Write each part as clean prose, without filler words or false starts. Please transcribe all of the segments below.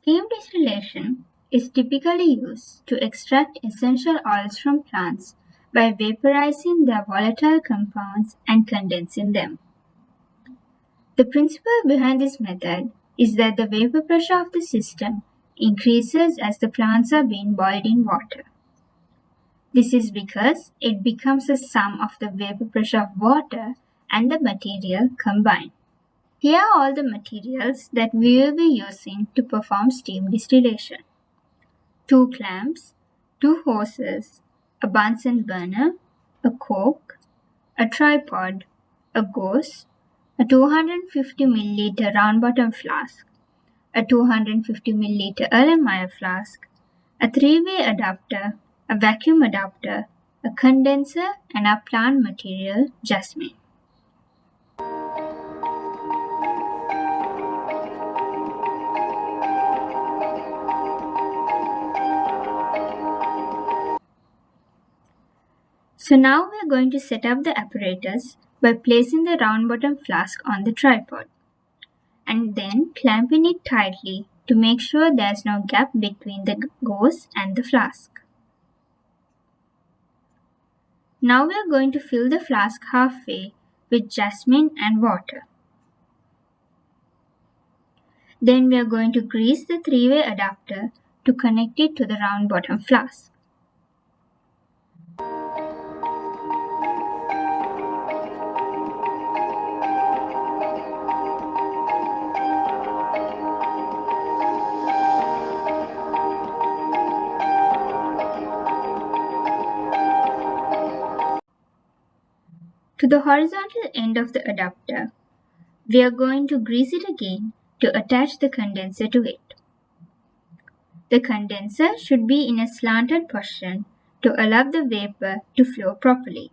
Steam distillation is typically used to extract essential oils from plants by vaporizing their volatile compounds and condensing them. The principle behind this method is that the vapor pressure of the system increases as the plants are being boiled in water. This is because it becomes a sum of the vapor pressure of water and the material combined. Here are all the materials that we will be using to perform steam distillation. 2 clamps, 2 hoses, a Bunsen burner, a cork, a tripod, a gauze, a 250 ml round bottom flask, a 250 ml Erlenmeyer flask, a 3-way adapter, a vacuum adapter, a condenser, and our plant material, Jasmine. So now we are going to set up the apparatus by placing the round bottom flask on the tripod and then clamping it tightly to make sure there is no gap between the gauze and the flask. Now we are going to fill the flask halfway with jasmine and water. Then we are going to grease the 3-way adapter to connect it to the round bottom flask. To the horizontal end of the adapter, we are going to grease it again to attach the condenser to it. The condenser should be in a slanted position to allow the vapor to flow properly.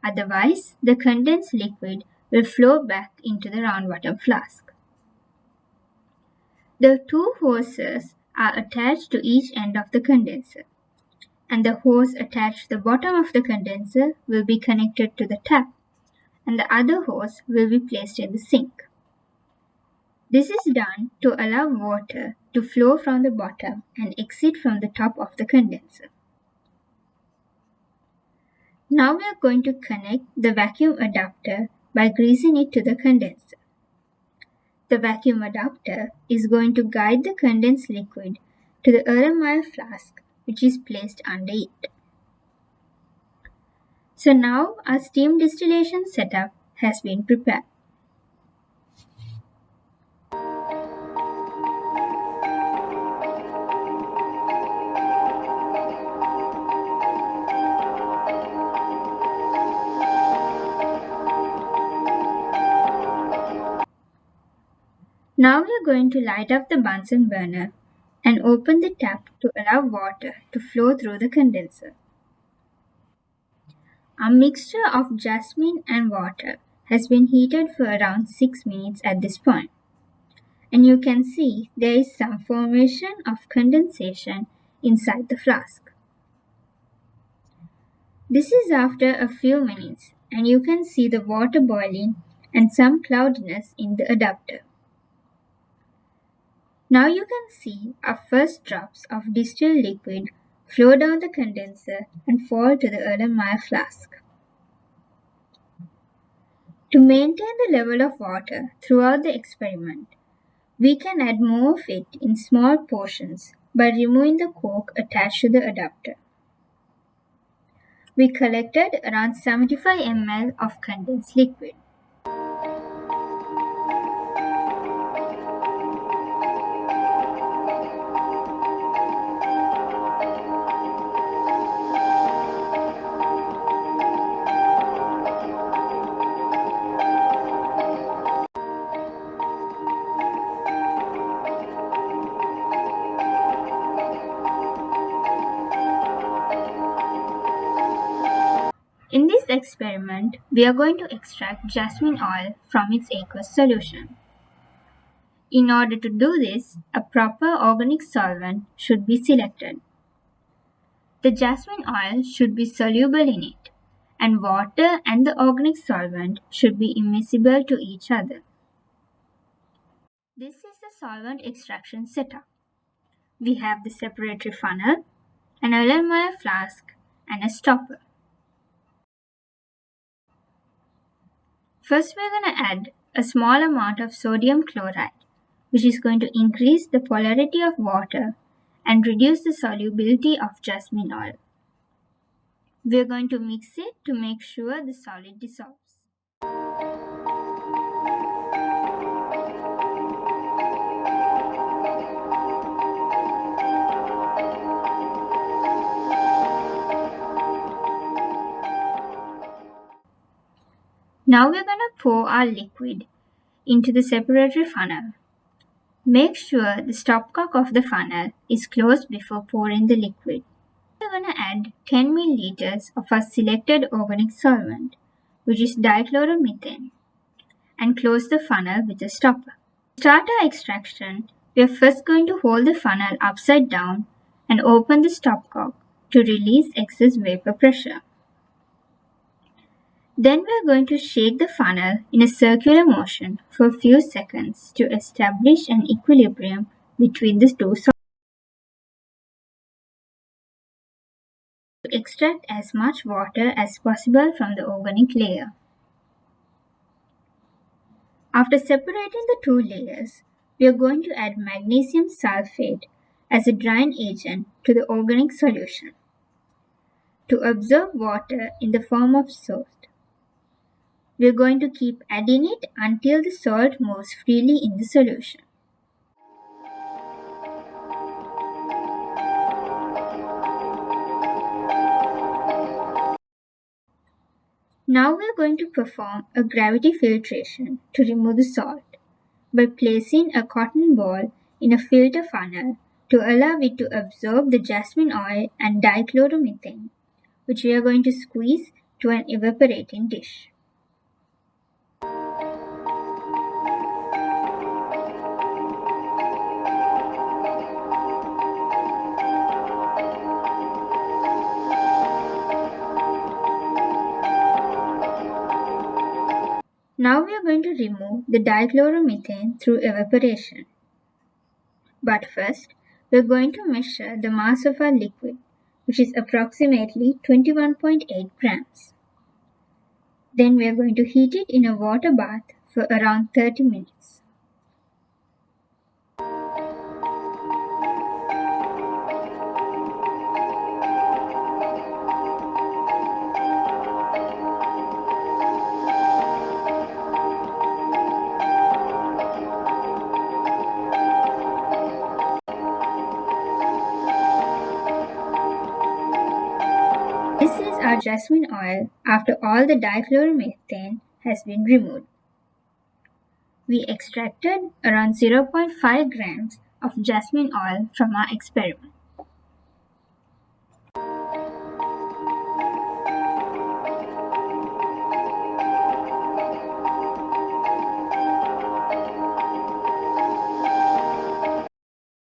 Otherwise, the condensed liquid will flow back into the round bottom flask. The 2 hoses are attached to each end of the condenser, and the hose attached to the bottom of the condenser will be connected to the tap, and the other hose will be placed in the sink. This is done to allow water to flow from the bottom and exit from the top of the condenser. Now we are going to connect the vacuum adapter by greasing it to the condenser. The vacuum adapter is going to guide the condensed liquid to the Erlenmeyer flask, which is placed under it. So now our steam distillation setup has been prepared. Now we are going to light up the Bunsen burner and open the tap to allow water to flow through the condenser. Our mixture of jasmine and water has been heated for around 6 minutes at this point. And you can see there is some formation of condensation inside the flask. This is after a few minutes, and you can see the water boiling and some cloudiness in the adapter. Now you can see our first drops of distilled liquid flow down the condenser and fall to the Erlenmeyer flask. To maintain the level of water throughout the experiment, we can add more of it in small portions by removing the cork attached to the adapter. We collected around 75 ml of condensed liquid. In this experiment, we are going to extract jasmine oil from its aqueous solution. In order to do this, a proper organic solvent should be selected. The jasmine oil should be soluble in it, and water and the organic solvent should be immiscible to each other. This is the solvent extraction setup. We have the separatory funnel, an aluminum flask, and a stopper. First, we're going to add a small amount of sodium chloride, which is going to increase the polarity of water and reduce the solubility of jasmine oil. We're going to mix it to make sure the solid dissolves. Now we're going to pour our liquid into the separatory funnel. Make sure the stopcock of the funnel is closed before pouring the liquid. We're going to add 10 milliliters of our selected organic solvent, which is dichloromethane, and close the funnel with a stopper. To start our extraction, we are first going to hold the funnel upside down and open the stopcock to release excess vapor pressure. Then we are going to shake the funnel in a circular motion for a few seconds to establish an equilibrium between the two solids. To extract as much water as possible from the organic layer. After separating the two layers, we are going to add magnesium sulfate as a drying agent to the organic solution to absorb water in the form of salt. We are going to keep adding it until the salt moves freely in the solution. Now we are going to perform a gravity filtration to remove the salt by placing a cotton ball in a filter funnel to allow it to absorb the jasmine oil and dichloromethane, which we are going to squeeze to an evaporating dish. Now we are going to remove the dichloromethane through evaporation. But first, we are going to measure the mass of our liquid, which is approximately 21.8 grams. Then we are going to heat it in a water bath for around 30 minutes. This is our jasmine oil after all the dichloromethane has been removed. We extracted around 0.5 grams of jasmine oil from our experiment.